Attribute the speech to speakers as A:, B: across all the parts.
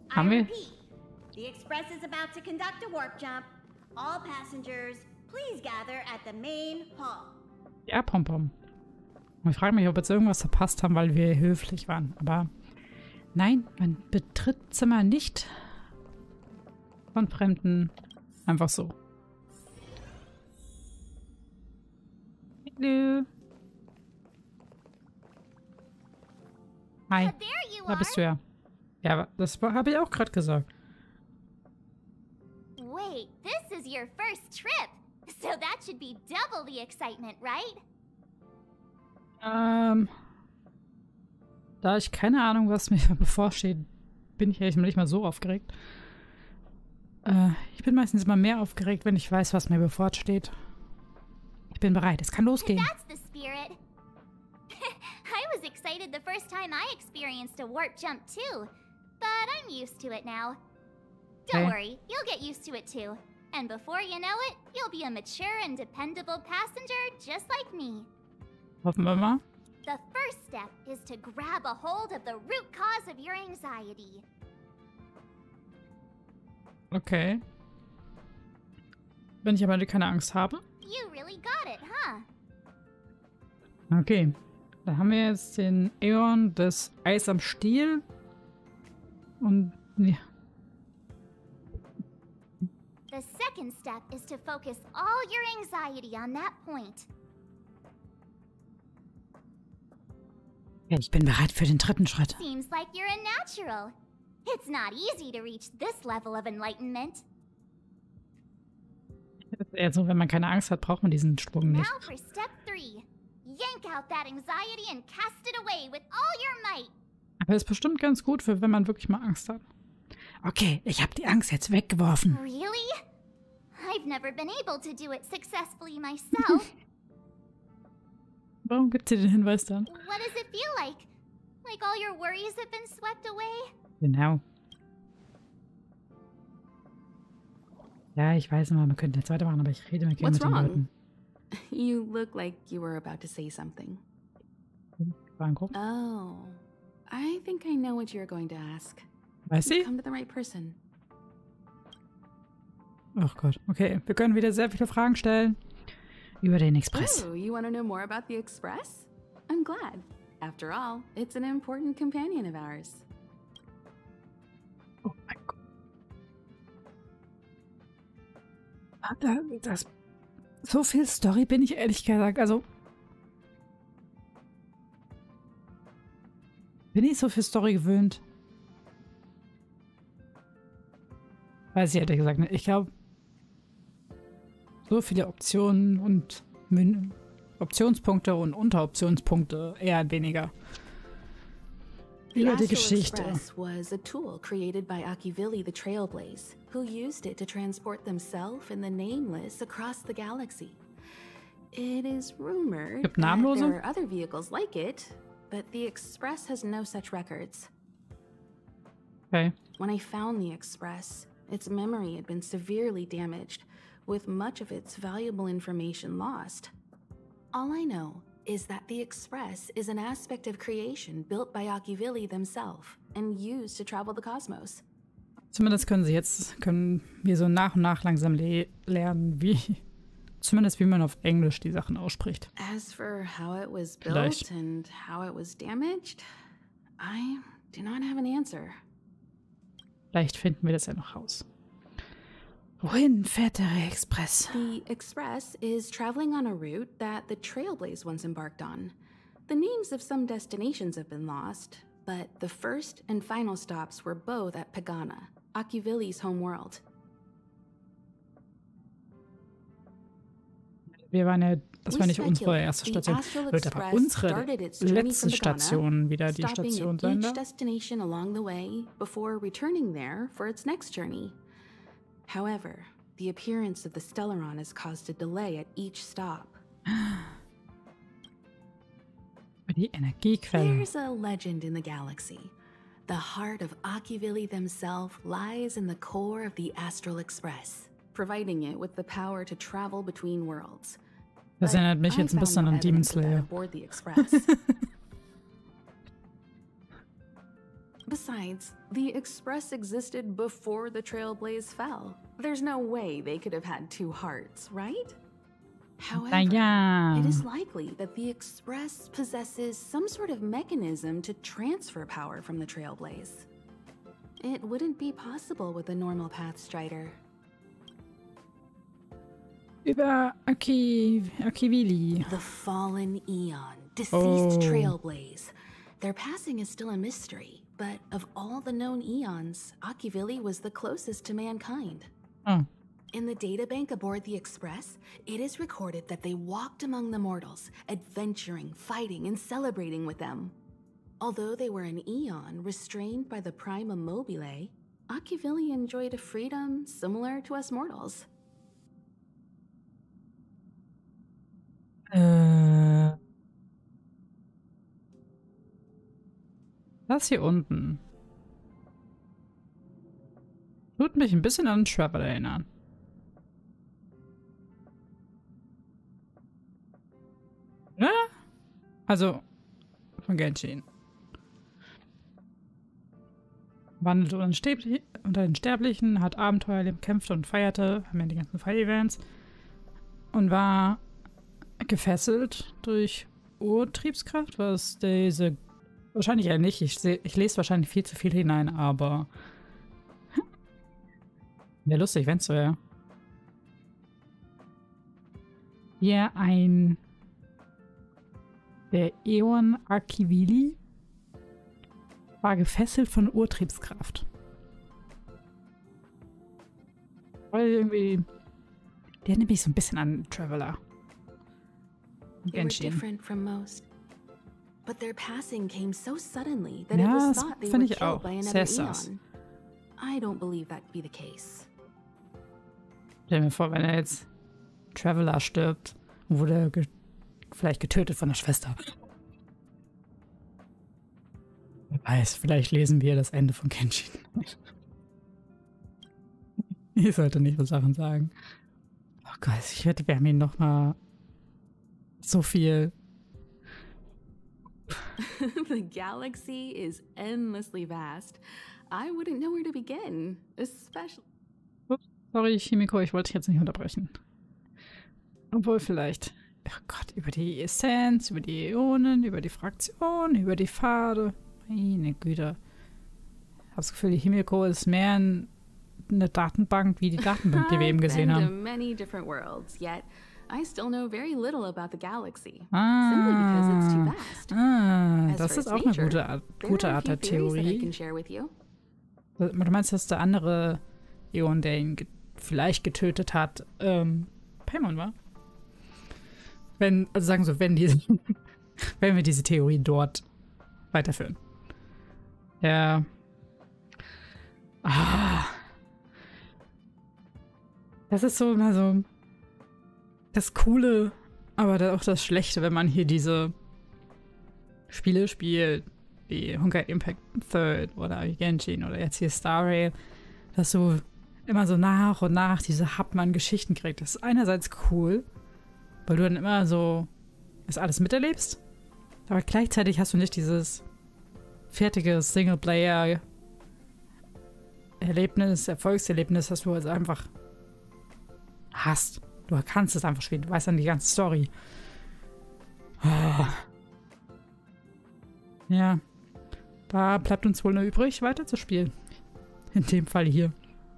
A: Haben wir?
B: repeat, the express is about to conduct a warp jump. All passengers, please gather at the main hall.
A: Ja, Pompom. Ich frage mich, ob wir jetzt irgendwas verpasst haben, weil wir höflich waren. Aber nein, man betritt Zimmer nicht von Fremden einfach so. Hallo. Hi. Da bist du ja. Ja, das habe ich auch gerade gesagt.
C: Wait, this is your first trip. So that should be double the excitement, right?
A: Da ich keine Ahnung, was mir bevorsteht, bin ich ehrlich nicht mal so aufgeregt. Ich bin meistens immer mehr aufgeregt, wenn ich weiß, was mir bevorsteht. Ich bin bereit, es kann losgehen.
C: That's the spirit. I was excited the first time I experienced a warp jump too, but I'm used to it now. Don't worry, you'll get used to it too. And before you know it, you'll be a mature and dependable passenger just like me.
A: Hoffen wir mal.
C: The first step is to grab a hold of the root cause of your anxiety.
A: Okay. Wenn ich aber keine Angst habe.
C: You really got it, huh?
A: Okay. Da haben wir jetzt den Äon des Eis am Stiel. Und ja.
C: The second step is to focus all your anxiety on that point.
A: Ich bin bereit für den dritten Schritt.
C: Seems like you're a natural. It's not easy to reach this level of enlightenment.
A: Das ist eher so, wenn man keine Angst hat, braucht man diesen Sprung nicht.
C: Now for step 3. Yank out that anxiety and cast it away with all your might.
A: Aber ist bestimmt ganz gut, für wenn man wirklich mal Angst hat. Okay, ich habe die Angst jetzt weggeworfen.
C: Really? I've never been able to do it successfully myself.
A: Warum gibt sie den Hinweis dann?
C: What does it feel like? Like all your worries have been swept away?
A: Genau. Ja, ich weiß immer, man könnte jetzt weitermachen, aber ich rede mal gerne mit den Leuten.
D: You look like you were about to say something. Oh, I think I know what you're going to ask.
A: Weiß sie?
D: Come to the right person.
A: Ach Gott, okay. Wir können wieder sehr viele Fragen stellen über den Express.
D: Oh, you want to know more about the Express? I'm glad. After all, it's an important companion of ours.
A: Oh mein Gott. So viel Story bin ich ehrlich gesagt, also bin ich so viel Story gewöhnt? Weiß ich ehrlich gesagt nicht. Ich glaube, so viele Optionen und Optionspunkte und Unteroptionspunkte eher weniger. Über die Geschichte.
D: The Express was a tool created by Akivili the Trailblaze, who used it to transport themselves and the Nameless across the galaxy. It is rumored that there are other vehicles like it, but the Express has no such records.
A: Okay.
D: When I found the Express, its memory had been severely damaged, with much of its valuable information lost. All I know is that the Express is an aspect of creation built by Akivili themselves and used to travel the cosmos.
A: Zumindest können wir so nach und nach langsam lernen, zumindest wie man auf Englisch die Sachen ausspricht.
D: As for how it was built and how it was damaged, I do not have an answer.
A: Vielleicht finden wir das ja noch raus. Wohin fährt der Express?
D: The Express is traveling on a route that the Trailblaze once embarked on. The names of some destinations have been lost, but the first and final stops were both at Pagana, Akivili's home world.
A: Das war nicht unsere erste Station. Wird aber unsere letzte Station wieder die Station sein,
D: each destination along the way before returning there for its next journey. However, the appearance of the Stellaron has caused a delay at each stop.
A: Die Energiequelle.
D: There's a legend in the galaxy. The heart of Akivili themselves lies in the core of the Astral Express, providing it with the power to travel between worlds.
A: Das erinnert mich jetzt ein bisschen an Demon Slayer.
D: Besides, the Express existed before the Trailblaze fell. There's no way they could have had two hearts, right? However, it is likely that the Express possesses some sort of mechanism to transfer power from the Trailblaze. It wouldn't be possible with a normal Pathstrider.
A: Über Akivili.
D: The fallen Eon, deceased Trailblaze. Their passing is still a mystery, but of all the known Eons, Akivili was the closest to mankind.
A: Oh.
D: In the databank aboard the Express, it is recorded that they walked among the mortals, adventuring, fighting, and celebrating with them. Although they were an Eon restrained by the Prima Mobile, Akivili enjoyed a freedom similar to us mortals.
A: Das hier unten tut mich ein bisschen an Travel erinnern. Ja? Also von Genshin. Wandelt unter den Sterblichen, hat Abenteuer erlebt, kämpfte und feierte, haben ja die ganzen Fire-Events und war gefesselt durch Urtriebskraft, was diese wahrscheinlich eher nicht. Ich lese wahrscheinlich viel zu viel hinein, aber wäre lustig, wenn es so wäre. Hier der Äon Akivili war gefesselt von Urtriebskraft. Weil irgendwie, der nimmt mich so ein bisschen an Traveler. Genshin.
D: Different from most. But their passing came so suddenly that it was thought they were killed by another Eon. I don't believe that to be the case.
A: Stell mir vor, wenn er jetzt Traveler stirbt, wurde vielleicht getötet von der Schwester. Wer weiß, vielleicht lesen wir das Ende von Genshin. Ich sollte nicht so Sachen sagen. Oh Gott, ich wette, wir haben ihn noch mal so viel.
D: The galaxy is endlessly vast. I wouldn't know where to begin, especially.
A: Ups, sorry, Himeko, ich wollte dich jetzt nicht unterbrechen. Obwohl vielleicht. Oh Gott, über die Essenz, über die Äonen, über die Fraktion, über die Pfade. Meine Güte. Ich habe das Gefühl, die Himeko ist mehr eine Datenbank wie die Datenbank, die wir eben gesehen haben.
D: Many different worlds, yet I still know very little about the galaxy. Simply because it's too vast.
A: Das ist auch eine gute Art der Theorie. Du meinst, dass der andere Äon, der ihn vielleicht getötet hat, Paimon war? Wenn wir diese Theorie dort weiterführen. Ja. Das ist so immer so das Coole, aber auch das Schlechte, wenn man hier diese Spiele spielt, wie Honkai Impact Third oder Genshin oder jetzt hier Star Rail, dass du immer so nach und nach diese Hauptmann-Geschichten kriegst. Das ist einerseits cool, weil du dann immer so das alles miterlebst, aber gleichzeitig hast du nicht dieses fertige Singleplayer-Erlebnis, Erfolgserlebnis, das du also einfach hast. Du kannst es einfach spielen, du weißt dann die ganze Story. Oh. Ja, da bleibt uns wohl nur übrig, weiter zu spielen. In dem Fall hier.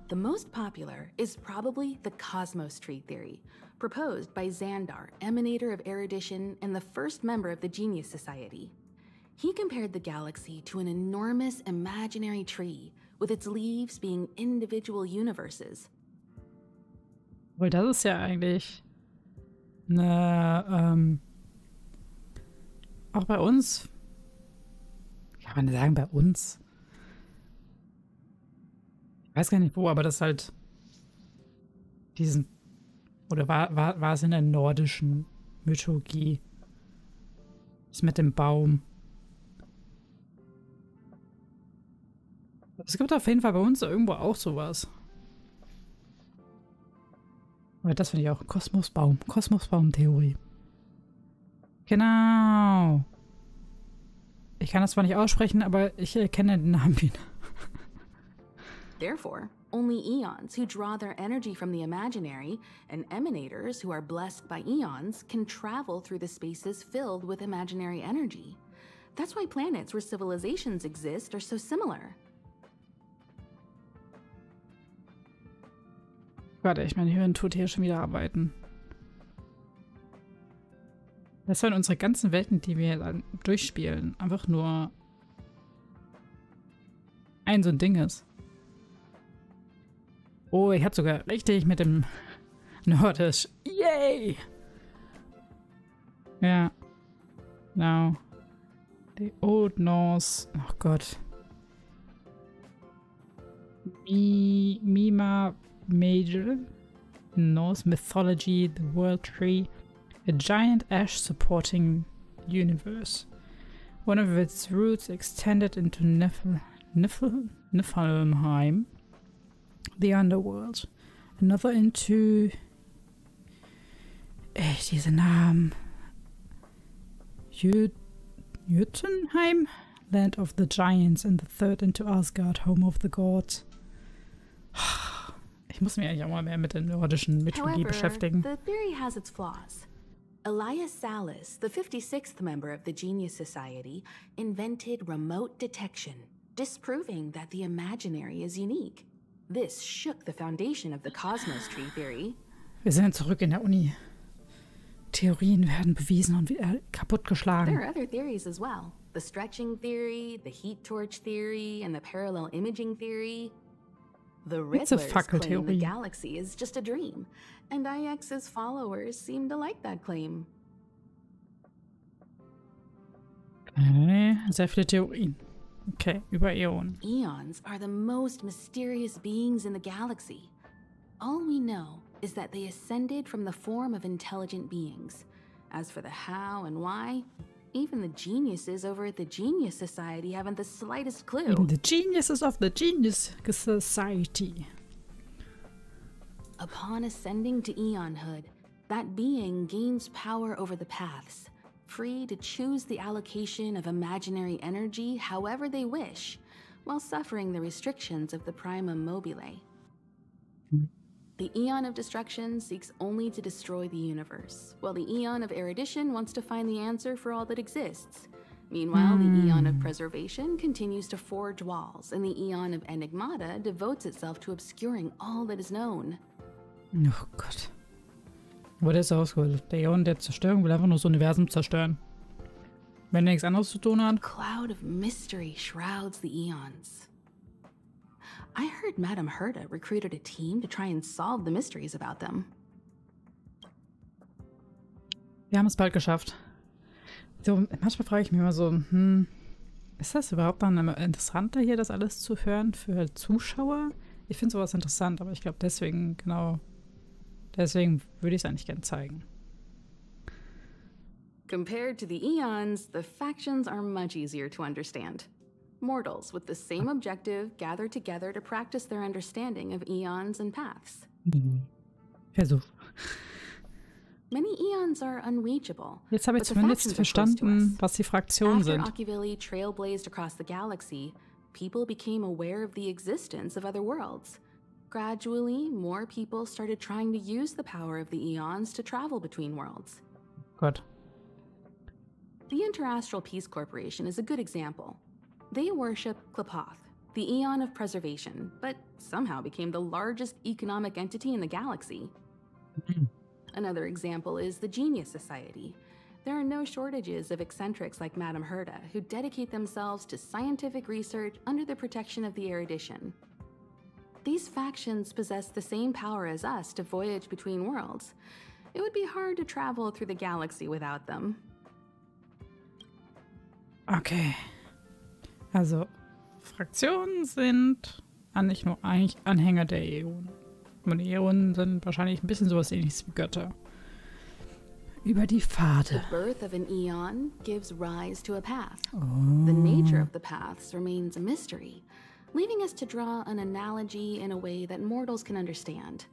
D: The most popular is probably the Cosmos Tree Theory, proposed by Xandar, emanator of erudition and the first member of the Genius Society. He compared the galaxy to an enormous imaginary tree, with its leaves being individual universes.
A: Weil das ist ja eigentlich eine, auch bei uns, kann man sagen, bei uns, ich weiß gar nicht wo, aber das halt diesen, oder war es in der nordischen Mythologie, das mit dem Baum. Es gibt auf jeden Fall bei uns irgendwo auch sowas. Aber das finde ich auch Kosmosbaum-Theorie. Genau. Ich kann das zwar nicht aussprechen, aber ich erkenne den Namen wieder.
D: Therefore, only eons who draw their energy from the imaginary and emanators who are blessed by eons can travel through the spaces filled with imaginary energy. That's why planets where civilizations exist are so similar.
A: Warte, ich meine, Hirn tut hier schon wieder arbeiten. Das sind unsere ganzen Welten, die wir dann durchspielen. Einfach nur ein so ein Ding ist. Oh, ich hatte sogar richtig mit dem Nordisch. Yay! Ja. Now. The Old Norse. Oh Gott. Mima Major. Norse Mythology. The World Tree. A giant ash supporting the universe. One of its roots extended into Niflheim, the underworld. Another into... diese Namen. Jotunheim, land of the giants, and the third into Asgard, home of the gods. Ich muss mich eigentlich auch mal mehr mit der nordischen Mythologie beschäftigen.
D: The theory has its flaws. Elias Salas, the 56th member of the Genius Society, invented remote detection, disproving that the imaginary is unique. This shook the foundation of the cosmos tree theory.
A: Wir sind zurück in der Uni. Theorien werden bewiesen und wieder kaputtgeschlagen.
D: There are other theories as well. The stretching theory, the heat torch theory, and the parallel imaging theory. The Riddlers claim the galaxy is just a dream, and IX's followers seem to like that claim.
A: Okay, sehr viele Theorien. Okay, über Äonen.
D: Eons are the most mysterious beings in the galaxy. All we know is that they ascended from the form of intelligent beings. As for the how and why, even the geniuses over at the Genius Society haven't the slightest clue.
A: Even the geniuses of the Genius Society.
D: Upon ascending to Eonhood, that being gains power over the paths, free to choose the allocation of imaginary energy however they wish, while suffering the restrictions of the primum mobile. The Eon of Destruction seeks only to destroy the universe, while the Eon of Erudition wants to find the answer for all that exists. Meanwhile, the Eon of Preservation continues to forge walls, and the Eon of Enigmata devotes itself to obscuring all that is known.
A: Oh Gott. Wurde jetzt ausgeholt. Der Äon der Zerstörung will einfach nur das Universum zerstören. Wenn er nichts anderes zu tun hat.
D: A cloud of mystery shrouds the Eons. I heard Madame Herta recruited a team to try and solve the mysteries about them.
A: Wir haben es bald geschafft. So, manchmal frage ich mich immer so, ist das überhaupt dann interessanter hier, das alles zu hören für Zuschauer? Ich finde sowas interessant, aber ich glaube deswegen würde ich es eigentlich gerne zeigen.
D: Compared to the Eons, the factions are much easier to understand. Mortals with the same objective gather together to practice their understanding of eons and paths.
A: Versuch.
D: Many eons are unreachable.
A: Jetzt habe ich zumindest verstanden, was die Fraktionen sind.
D: After Akivili trailblazed across the galaxy, people became aware of the existence of other worlds. Gradually, more people started trying to use the power of the eons to travel between worlds.
A: Gott.
D: The Interastral Peace Corporation is a good example. They worship Klapoth, the Eon of Preservation, but somehow became the largest economic entity in the galaxy. Another example is the Genius Society. There are no shortages of eccentrics like Madame Herta who dedicate themselves to scientific research under the protection of the Erudition. These factions possess the same power as us to voyage between worlds. It would be hard to travel through the galaxy without them.
A: Okay. Also, Fraktionen sind nicht nur eigentlich Anhänger der Äonen. Und die Äonen sind wahrscheinlich ein bisschen sowas ähnliches wie Götter. Über die Pfade.
D: The birth of an Eon gives rise to a path. The nature of the paths remains a mystery, leaving us to draw an analogy in a way that mortals can understand.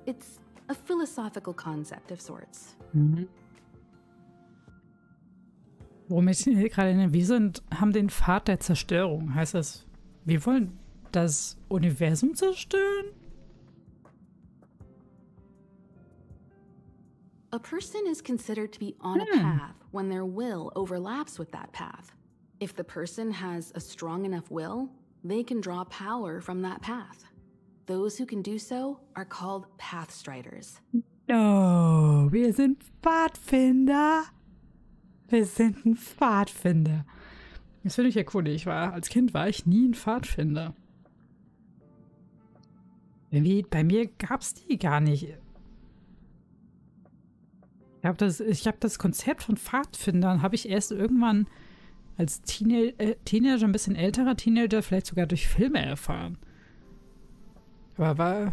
D: It's a philosophical concept of sorts.
A: Worum ich gerade erinnere, wir haben den Pfad der Zerstörung. Heißt das, wir wollen das Universum zerstören?
D: A person is considered to be on a path when their will overlaps with that path. If the person has a strong enough will, they can draw power from that path. Those who can do so are called Pathstriders.
A: Oh, wir sind Pfadfinder. Wir sind ein Pfadfinder. Das finde ich ja cool. Als Kind war ich nie ein Pfadfinder. Irgendwie, bei mir gab es die gar nicht. Ich habe das Konzept von Pfadfindern habe ich erst irgendwann als Teenager, ein bisschen älterer Teenager, vielleicht sogar durch Filme erfahren. Aber war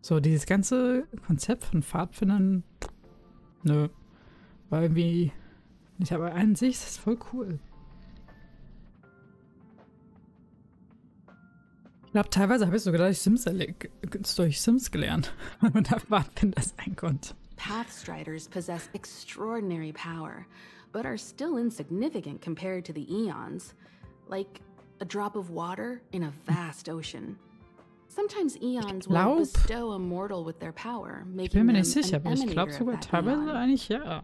A: so dieses ganze Konzept von Pfadfindern, nö, war irgendwie nicht, aber an sich ist das voll cool. Ich glaube, teilweise habe ich sogar durch Sims gelernt, weil man da Pfadfinder sein konnte.
D: Pathstriders possess extraordinary power, but are still insignificant compared to the Eons, like a drop of water in a vast ocean. Sometimes Eons will bestow a mortal with their power, making
A: ich bin mir
D: them
A: nicht sicher,
D: an
A: aber ich glaube
D: emanator
A: sogar
D: of that
A: teilweise
D: Eon.
A: eigentlich ja.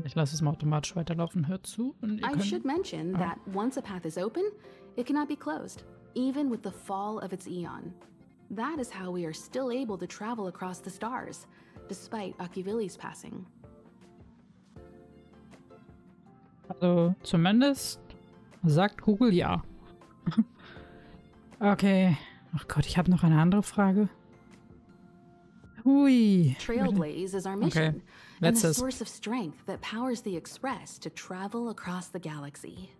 A: Ich lasse es mal automatisch weiterlaufen, hört zu. Und ihr
D: I
A: könnt,
D: should mention that once a path is open, it cannot be closed, even with the fall of its Eon. That is how we are still able to travel across the stars, despite Akivili's passing.
A: also zumindest sagt Google ja. Okay. Ach Gott, ich habe noch eine andere Frage. Hui.
D: Trailblaze is our mission, and the
A: letztes.
D: source of strength that powers the Express to travel across the galaxy.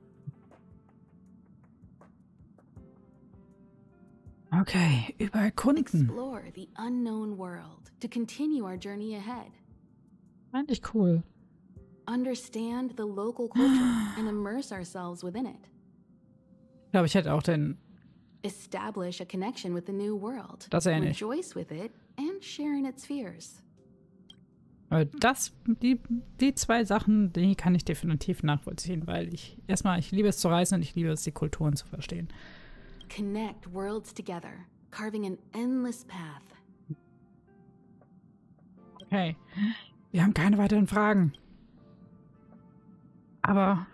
A: Okay, übererkunden.
D: Explore the unknown world to continue our journey ahead.
A: Eigentlich cool.
D: Understand the local culture and immerse ourselves within it.
A: Ich glaube, ich hätte auch den...
D: Establish a connection with the new world.
A: Das ähnlich.
D: Rejoice with it and share in its fears.
A: Die zwei Sachen, die kann ich definitiv nachvollziehen, weil ich liebe es zu reisen und ich liebe es, die Kulturen zu verstehen.
D: Connect worlds together, carving an endless path.
A: Okay, wir haben keine weiteren Fragen. Aber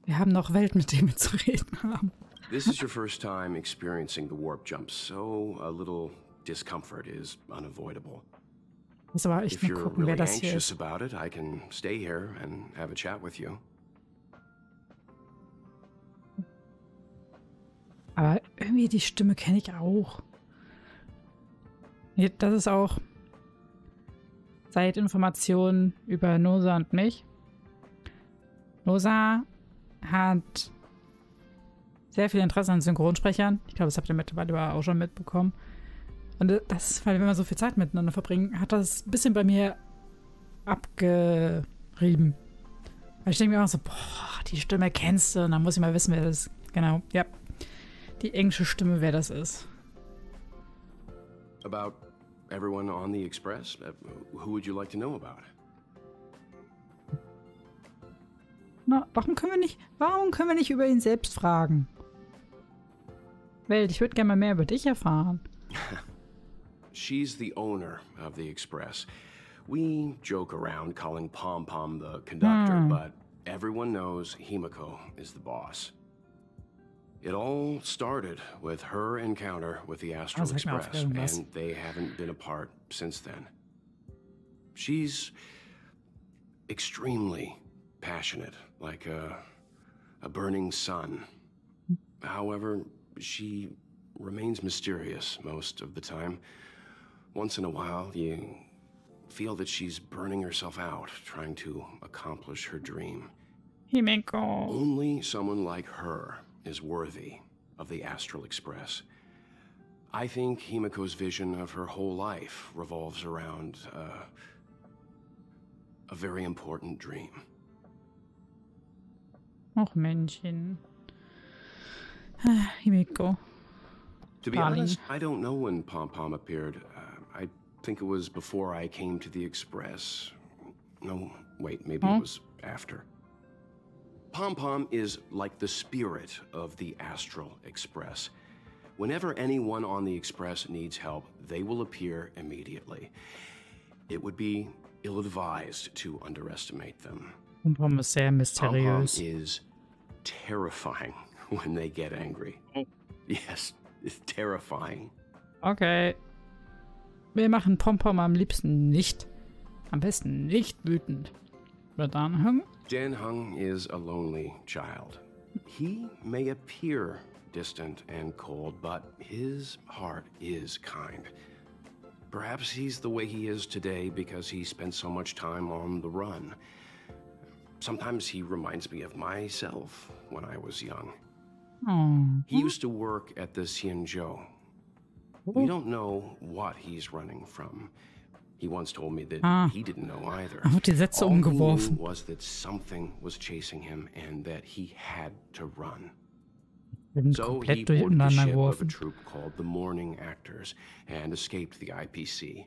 A: wir haben noch Welt, mit dem wir zu reden haben.
E: This is your first time experiencing the warp jump, so a little discomfort is unavoidable.
A: Muss aber echt
E: If
A: mal
E: you're
A: gucken, wer
E: really
A: das hier
E: anxious
A: ist.
E: about it, I can stay here and have a chat with you.
A: Aber irgendwie die Stimme kenne ich auch. Das ist auch seit Informationen über Nosa und mich. Nosa hat sehr viel Interesse an Synchronsprechern. Ich glaube, das habt ihr mittlerweile auch schon mitbekommen. Und das ist, weil wir so viel Zeit miteinander verbringen, hat das ein bisschen bei mir abgerieben. Weil ich denke mir auch so, boah, die Stimme kennst du. Und dann muss ich mal wissen, wer das ist. Genau, ja. Die englische Stimme, wer das ist.
E: About everyone on the Express? Who would you like to know about?
A: Na, warum können wir nicht über ihn selbst fragen? Welt, ich würde gerne mal mehr über dich erfahren.
E: She's the owner of the Express. We joke around calling Pom Pom the conductor, but everyone knows Himeko is the boss. It all started with her encounter with the Astral Express, and they haven't been apart since then. She's extremely passionate, like a burning sun. However, she remains mysterious most of the time. Once in a while, you feel that she's burning herself out, trying to accomplish her dream.
A: Himeko.
E: Only someone like her is worthy of the Astral Express. I think Himeko's vision of her whole life revolves around a very important dream.
A: Och, Männchen. Himeko.
E: To be honest, I don't know when Pom Pom appeared. I think it was before I came to the Express. No, Wait, maybe it was after. Pom-Pom is like the spirit of the Astral Express. Whenever anyone on the Express needs help, they will appear immediately. It would be ill-advised to underestimate them.
A: Pom-Pom ist sehr mysteriös.
E: Pom-Pom is terrifying when they get angry. Yes, it's terrifying.
A: Okay. Wir machen Pom-Pom am liebsten nicht. Am besten nicht wütend. Oder Dan Hung?
E: Dan Hung is a lonely child. He may appear distant and cold, but his heart is kind. Perhaps he's the way he is today because he spent so much time on the run. Sometimes he reminds me of myself when I was young.
A: Oh.
E: He used to work at the Xianzhou. We don't know what he's running from. He once told me that he didn't know either.
A: Die Sätze
E: All he knew
A: umgeworfen.
E: was that something was chasing him and that he had to run. So he
A: Komplett
E: boarded the
A: durcheinander
E: ship of a
A: geworfen.
E: troop called the Morning Actors and escaped the IPC.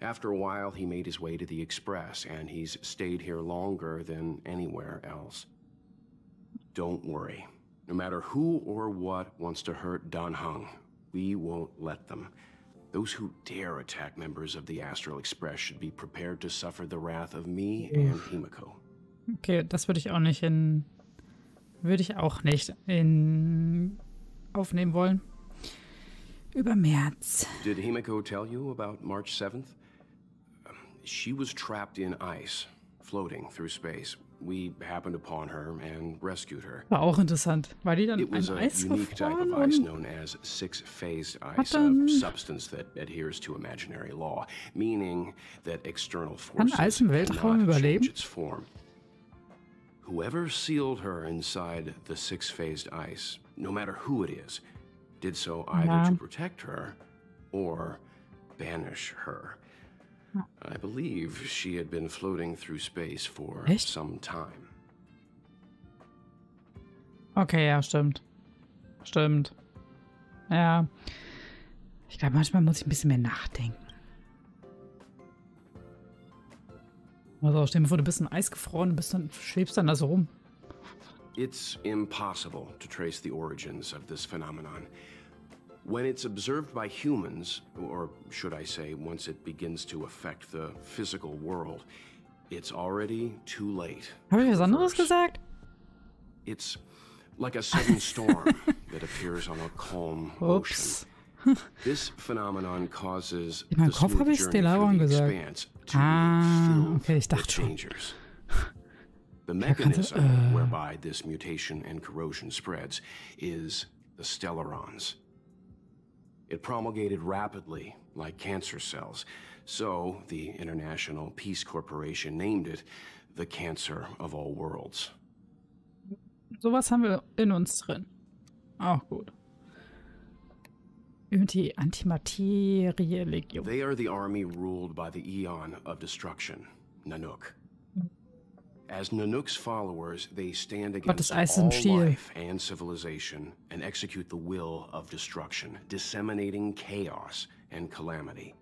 E: After a while, he made his way to the Express, and he's stayed here longer than anywhere else. Don't worry. No matter who or what wants to hurt Dan Hung, we won't let them. Those who dare attack members of the Astral Express should be prepared to suffer the wrath of me and Himeko.
A: Okay, das würde ich auch nicht aufnehmen wollen. Über März.
E: Did Himeko tell you about March 7th? She was trapped in ice, floating through space. We happened upon her and rescued her.
A: War auch interessant. War die dann
E: It was
A: ein
E: a
A: Eis
E: unique type of
A: gefroren?
E: ice known as six-phased ice,
A: dann-
E: a substance that adheres to imaginary law, meaning that external
A: Kann
E: forces
A: Eis im Weltraum
E: cannot
A: überleben?
E: change its form. Whoever sealed her inside the six-phased ice, no matter who it is, did so either
A: Ja.
E: to protect her or banish her. I believe she had been floating through space for
A: Echt?
E: some time.
A: Okay, ja, stimmt. Stimmt. Ja. Ich glaube, manchmal muss ich ein bisschen mehr nachdenken. Also stell dir vor, du bist in Eis gefroren, schwebst dann da so rum.
E: It's impossible to trace the origins of this phenomenon. When it's observed by humans, or should I say, once it begins to affect the physical world, it's already too late.
A: Habe ich
E: to
A: was anderes
E: reverse.
A: gesagt?
E: It's like a sudden storm that appears on a calm
A: Ups.
E: ocean. This phenomenon causes
A: In meinem
E: the
A: Kopf
E: smooth
A: habe ich
E: journey through
A: Stellaron
E: the
A: gesagt.
E: expanse to
A: Ah,
E: be filled
A: okay, ich
E: with
A: dachte schon.
E: dangers. The mechanism whereby this mutation and corrosion spreads is the stellarons. It promulgated rapidly, like cancer cells, so the International Peace Corporation named it the Cancer of All Worlds.
A: Sowas haben wir in uns drin. Auch gut. Über die Antimaterie-Legion.
E: They are the army ruled by the Eon of Destruction, Nanook. As Nanook's followers, they stand
A: Gottes
E: against
A: Eis im
E: all
A: Stiel.
E: life and civilization and execute the will of destruction, disseminating chaos and calamity.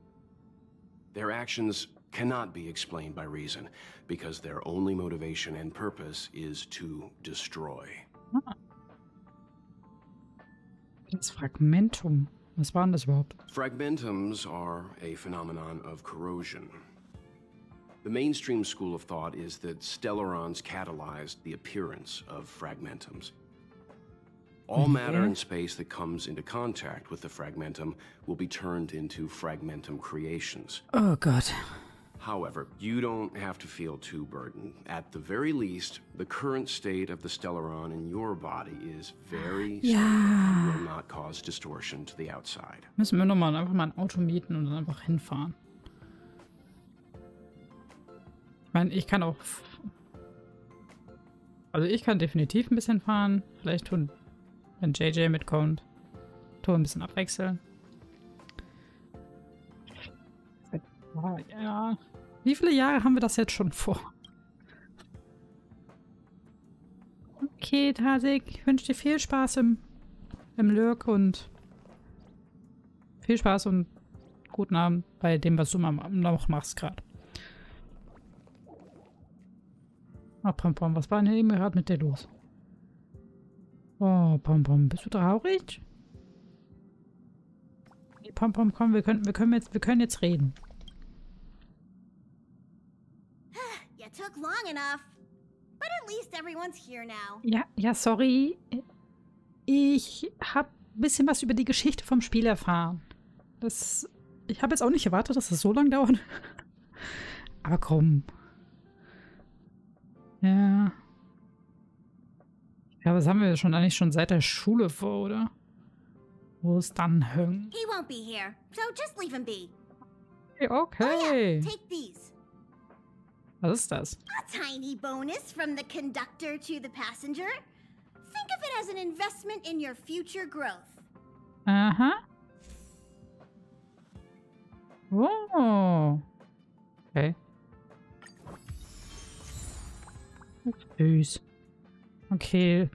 E: Their actions cannot be explained by reason, because their only motivation and purpose is to destroy.
A: Das Fragmentum. Was war denn das überhaupt?
E: Fragmentums are a phenomenon of corrosion. The mainstream school of thought is that stellarons catalyzed the appearance of fragmentums. All matter in space that comes into contact with the fragmentum will be turned into fragmentum creations.
A: Oh Gott.
E: However, you don't have to feel too burdened. At the very least, the current state of the stellaron in your body is very stable and will not cause distortion to the outside.
A: Müssen wir nochmal einfach mal ein Auto mieten und dann einfach hinfahren. Ich meine, ich kann auch... Also ich kann definitiv ein bisschen fahren. Vielleicht tun, wenn JJ mitkommt, tun ein bisschen abwechseln. Ja. Wie viele Jahre haben wir das jetzt schon vor? Okay, Tasik, ich wünsche dir viel Spaß im Lurk und viel Spaß und guten Abend bei dem, was du noch machst gerade. Oh, Pompom, was war denn eben gerade mit dir los? Oh, Pompom, bist du traurig? Nee, Pompom, komm, wir können jetzt reden.
B: You took long enough. But at least everyone's here now.
A: Ja, sorry. Ich habe ein bisschen was über die Geschichte vom Spiel erfahren. Ich habe jetzt auch nicht erwartet, dass das so lange dauert. Aber komm. Ja. Ja, das haben wir eigentlich schon seit der Schule vor, oder? Wo ist dann Hung?
B: He won't be here, so just leave him be.
A: Okay.
B: Oh yeah, take these.
A: Was ist das?
B: A tiny bonus from the conductor to the passenger. Think of it as an investment in your future growth.
A: Aha. Oh. Okay. Süß. Okay.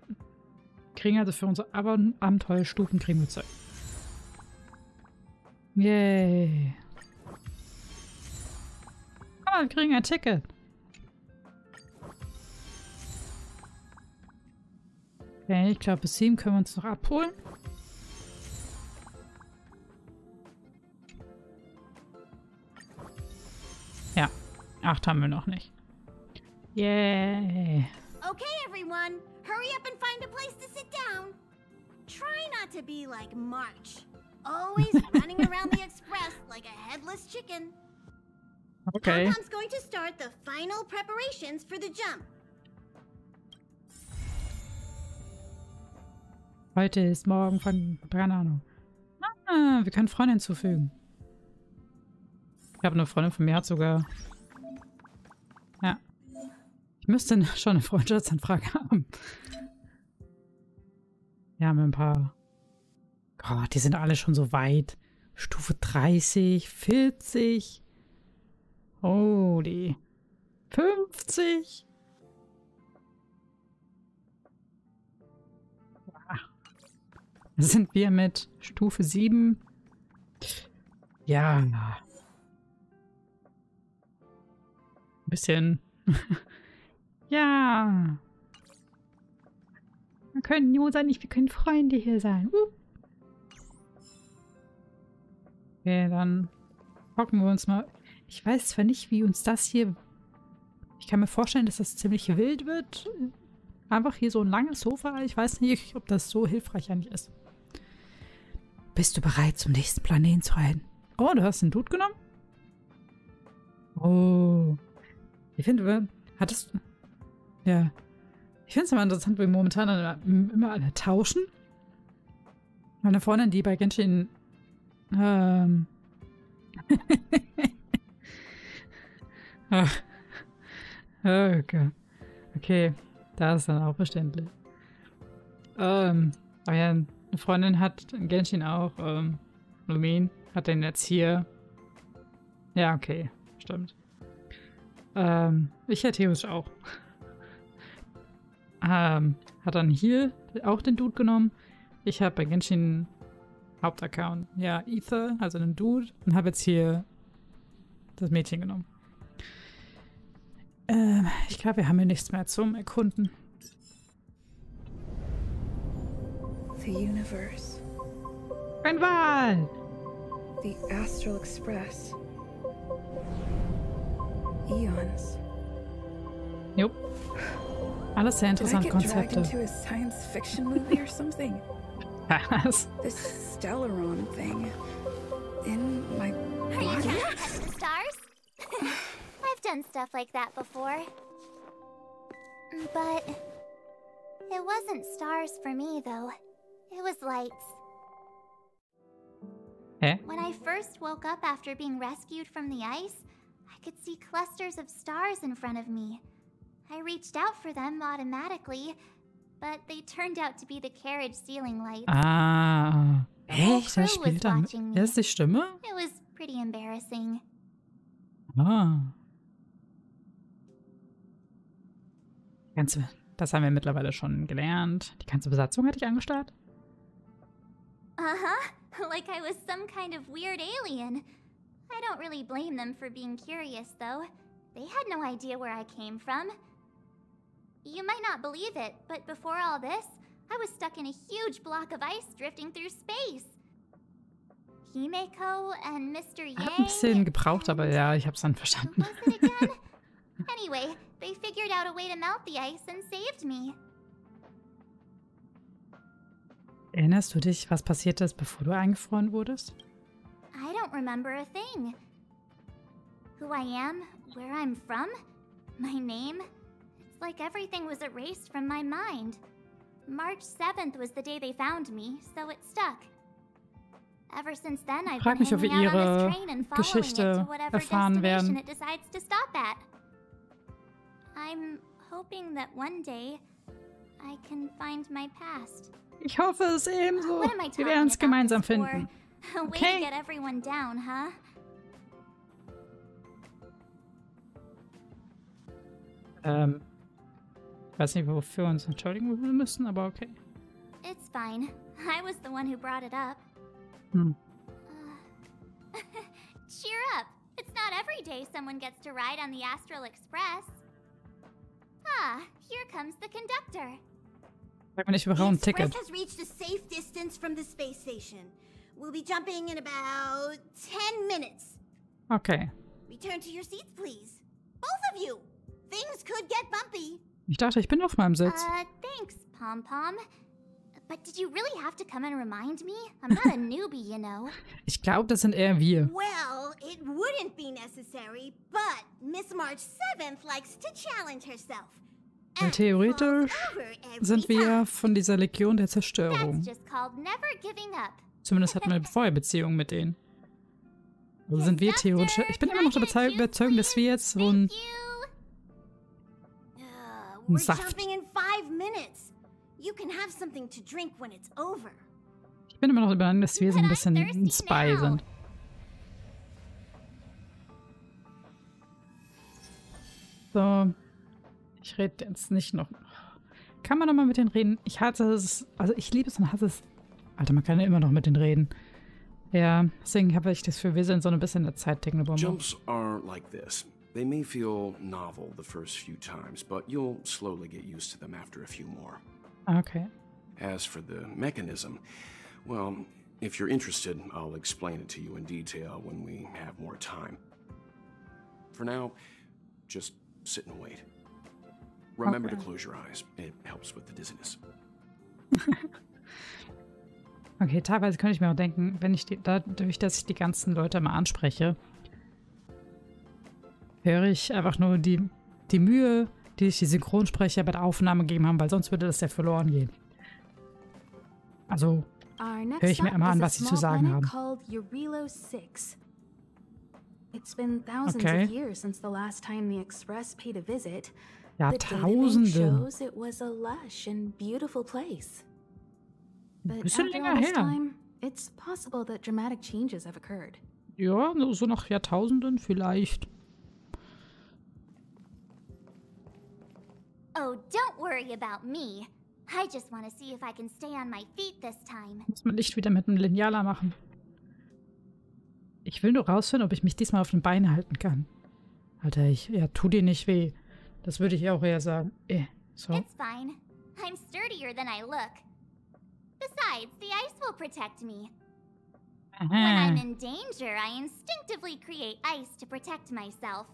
A: Kriegen also für unsere Abenteuerstufen kriegen wir Zeug. Yay. Ah, wir kriegen ein Ticket. Okay, ich glaube, bis 7 können wir uns noch abholen. Ja, 8 haben wir noch nicht. Yay.
B: Okay, everyone, hurry up and find a place to sit down. Try not to be like March, always running around the express like a headless chicken.
A: Okay.
B: Pom-Pom's going to start the final preparations for the jump.
A: Heute ist morgen von... keine Ahnung. Ah, wir können Freunde hinzufügen. Ich habe eine Freundin von mir, hat sogar... Ja. Ich müsste schon eine Freundschaftsanfrage haben. Wir haben ein paar... Gott, die sind alle schon so weit. Stufe 30, 40. Holy. 50. Sind wir mit Stufe 7? Ja. Ein bisschen. Ja. Wir können nur sein, wir können Freunde hier sein. Okay, dann hocken wir uns mal. Ich weiß zwar nicht, wie uns das hier... Ich kann mir vorstellen, dass das ziemlich wild wird. Einfach hier so ein langes Sofa. Ich weiß nicht, ob das so hilfreich eigentlich ist. Bist du bereit, zum nächsten Planeten zu reisen? Oh, du hast den Dude genommen? Oh. Ich finde, hattest du... Ja. Ich finde es immer interessant, wie wir momentan immer alle tauschen. Meine Freundin, die bei Genshin... Oh Gott. Okay, das ist dann auch verständlich. Aber ja, eine Freundin hat in Genshin auch, Lumin, hat den jetzt hier. Ja, okay, stimmt. Ich ja theoretisch auch. Hat dann hier auch den Dude genommen. Ich habe bei Genshin Hauptaccount, ja, Ether, also den Dude, und habe jetzt hier das Mädchen genommen. Ich glaube, wir haben hier nichts mehr zum Erkunden.
F: The universe.
A: Ein Wal!
F: The astral express. Eons.
A: Jupp. Alles sehr
F: Did I
A: interessante
F: get dragged
A: Konzepte.
F: into a science fiction movie or something?
A: Was?
F: This Stellaron thing. In my
C: Are you
F: body?
C: talking about the stars? I've done stuff like that before. But it wasn't stars for me, though. It was lights.
A: Hä?
C: When I first woke up after being rescued from the ice, I could see clusters of stars in front of me. I reached out for them automatically, but they turned out to be the carriage ceiling lights.
A: Ah.
C: whole
A: Echt? Der
C: crew was
A: spielt dann.
C: watching me.
A: Er ist die Stimme?
C: It was pretty embarrassing.
A: Ah. Das haben wir mittlerweile schon gelernt. Die ganze Besatzung hatte ich angestarrt.
C: Uh-huh. Like I was some kind of weird alien. I don't really blame them for being curious, though. They had no idea where I came from. You might not believe it, but before all this, I was stuck in a huge block of ice drifting through space. Himeko and Mr. Yang.
A: Hat ein bisschen gebraucht, aber ja, ich hab's dann verstanden.
C: Was it again? Anyway, they figured out a way to melt the ice and saved me.
A: Erinnerst du dich, was passiert ist, bevor du eingefroren wurdest?
C: I don't remember a thing. Who I am, where I'm from, my name. It's like everything was erased from my mind. March 7th was the day they found me, so it stuck. Ever since then, I've been hanging out on this train and following it to whatever destination it decides to stop at. I'm hoping that one day I can find my past.
A: Ich hoffe es ebenso. Wir werden es gemeinsam finden.
C: Okay. Way to get everyone down, huh?
A: Ich weiß nicht, wofür wir uns entschuldigen müssen, aber okay.
C: It's fine. I was the one who brought it up. Cheer up. It's not every day someone gets to ride on the Astral Express. Ah, here comes the conductor.
A: Sag mir nicht, wir brauchen ein Ticket.
B: The express has reached a safe distance from the space station. We'll be jumping in about 10 minutes.
A: Okay.
B: Return to your seats, please. Both of you. Things could get bumpy.
A: Ich dachte, ich bin auf meinem Sitz.
C: Thanks, Pom Pom. But did you really have to come and remind me? I'm not a newbie, you know.
A: Ich glaube, das sind eher wir.
B: Well, it wouldn't be necessary, but Miss March 7th likes to challenge herself.
A: Weil theoretisch sind wir ja von dieser Legion der Zerstörung. Zumindest hatten wir vorher Beziehungen mit denen. Also sind wir theoretisch... Ich bin immer noch der Überzeugung, dass wir jetzt so ein Saft... Ich bin immer noch überzeugt, dass wir so ein bisschen ein Spy sind. So... Ich rede jetzt nicht noch. Kann man noch mal mit denen reden? Ich hasse es. Also ich liebe es und hasse es. Alter, man kann ja immer noch mit denen reden. Ja, deswegen habe ich das für wir sind so ein bisschen eine Zeittechnobombe.
E: Jumps are like this. They may feel novel the first few times, but you'll slowly get used to them after a few more.
A: Okay.
E: As for the mechanism, well, if you're interested, I'll explain it to you in detail when we have more time. For now, just sit and wait. Remember to close your eyes. It helps with the dizziness.
A: Okay, teilweise könnte ich mir auch denken, wenn ich dadurch, dass ich die ganzen Leute mal anspreche, höre ich einfach nur die Mühe, die sich die Synchronsprecher bei der Aufnahme gegeben haben, weil sonst würde das ja verloren gehen. Also höre ich mir immer an, was sie zu sagen haben.
D: It's been thousands of years since the last time the Express paid a visit.
A: Jahrtausende.
D: Shows it was a lush and beautiful place. But
A: Bisschen
D: after
A: länger
D: all this
A: her.
D: time, it's possible that dramatic changes have occurred.
A: Ja, so nach Jahrtausenden vielleicht.
C: Oh, don't worry about me. I just want to see if I can stay on my feet this time.
A: Muss man Licht wieder mit einem Linealer machen. Ich will nur rausfinden, ob ich mich diesmal auf den Beinen halten kann. Alter, tu dir nicht weh. Das würde ich auch eher sagen. So.
C: It's fine. I'm sturdier than I look. Besides, the ice will protect me.
A: Aha.
C: When I'm in danger, I instinctively create ice to protect myself.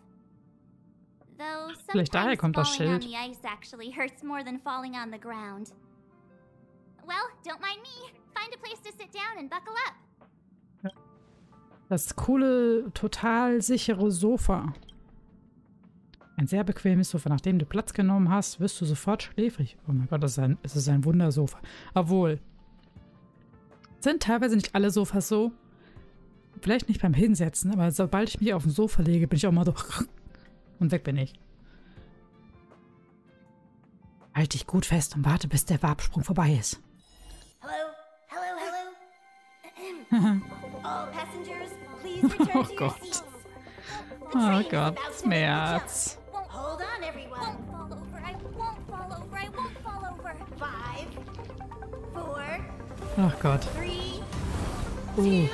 C: Though
A: Vielleicht daher
C: sometimes
A: kommt das
C: falling on
A: Schild.
C: the ice actually hurts more than falling on the ground. Well, don't mind me. Find a place to sit down and buckle up.
A: Das coole, total sichere Sofa. Ein sehr bequemes Sofa. Nachdem du Platz genommen hast, wirst du sofort schläfrig. Oh mein Gott, es ist ein Wundersofa. Obwohl, sind teilweise nicht alle Sofas so. Vielleicht nicht beim Hinsetzen, aber sobald ich mich auf ein Sofa lege, bin ich auch mal so und weg bin ich. Halt dich gut fest und warte, bis der Warpsprung vorbei ist.
B: Hello, hello, hello. All passengers, please return to your seats.
A: Oh Gott, Schmerz.
B: Hold on, everyone.
C: I won't fall over. I won't fall over.
B: 5, 4,
A: Ach Gott.
B: 3, 2,